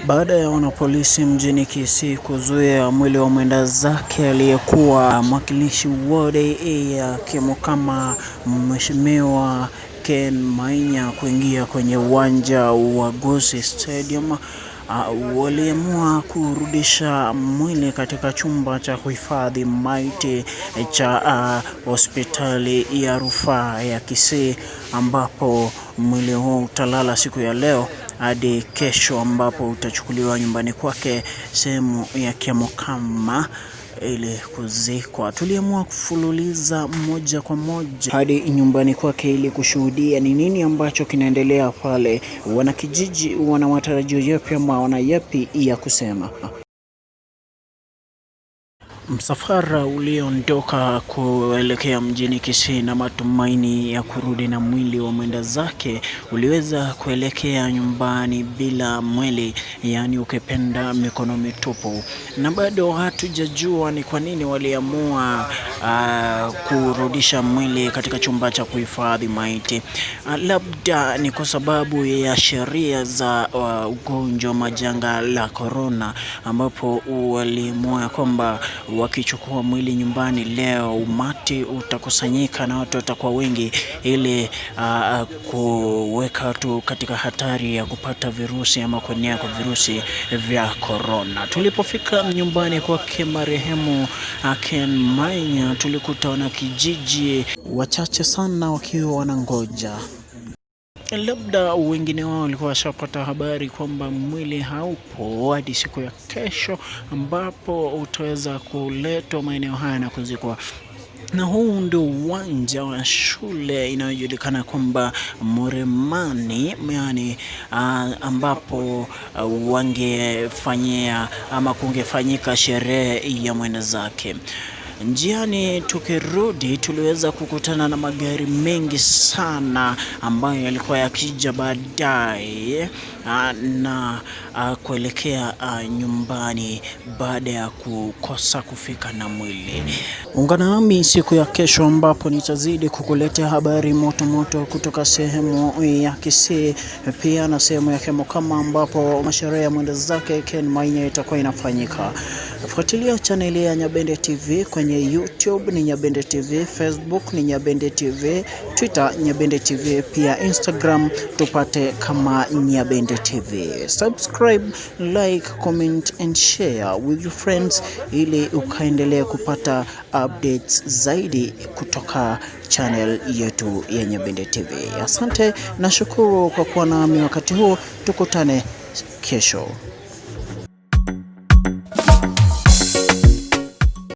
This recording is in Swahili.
Baada ya wanapolisi mjini Kisii kuzuia mwili wa mwenda zake aliyekuwa mwakilishi wadi ya Kemukama Mheshimiwa Ken Maina kuingia kwenye uwanja wa Gusii Stadium, waliamua kurudisha mwili katika chumba cha kuhifadhi maiti cha hospitali ya rufaa ya Kisii, ambapo mwili huo utalala siku ya leo hadi kesho, ambapo utachukuliwa nyumbani kwake sehemu ya Kemukama ili kuzikwa. Tuliamua kufululiza moja kwa moja hadi nyumbani kwake ili kushuhudia ni nini ambacho kinaendelea pale. Wanakijiji wana matarajio yapi ama wana yapi ya kusema? Msafara uliondoka kuelekea mjini Kisii na matumaini ya kurudi na mwili wa mwenda zake uliweza kuelekea nyumbani bila mwili, yaani ukipenda mikono mitupu, na bado hatujajua ni kwa nini waliamua kurudisha mwili katika chumba cha kuhifadhi maiti. Labda ni kwa sababu ya sheria za ugonjwa majanga la corona, ambapo waliamua kwamba wakichukua mwili nyumbani leo umati utakusanyika na watu watakuwa wengi, ili kuweka watu katika hatari ya kupata virusi ama kuenea kwa virusi vya corona. Tulipofika nyumbani kwake marehemu Ken Maina, tulikuta wanakijiji wachache sana wakiwa wanangoja. Labda wengine wao walikuwa washapata habari kwamba mwili haupo hadi siku ya kesho, ambapo utaweza kuletwa maeneo haya na kuzikwa. Na huu ndio uwanja wa shule inayojulikana kwamba Muremani, yaani ambapo wangefanyia ama kungefanyika sherehe ya mwenda zake. Njiani tukirudi tuliweza kukutana na magari mengi sana ambayo yalikuwa yakija baadaye na kuelekea nyumbani baada ya kukosa kufika na mwili. Ungana nami siku ya kesho, ambapo nitazidi kukuletea habari moto moto kutoka sehemu ya Kisii, pia na sehemu ya Kemukama, ambapo masherehe ya mwenda zake Ken Maina itakuwa inafanyika. Fuatilia chaneli ya Nyabende TV kwenye YouTube ni Nyabende TV, Facebook ni Nyabende TV, Twitter Nyabende TV, pia Instagram tupate kama Nyabende TV. Subscribe, like, comment and share with your friends ili ukaendelea kupata updates zaidi kutoka channel yetu ya Nyabende TV. Asante na shukuru kwa kuwa nami wakati huu, tukutane kesho.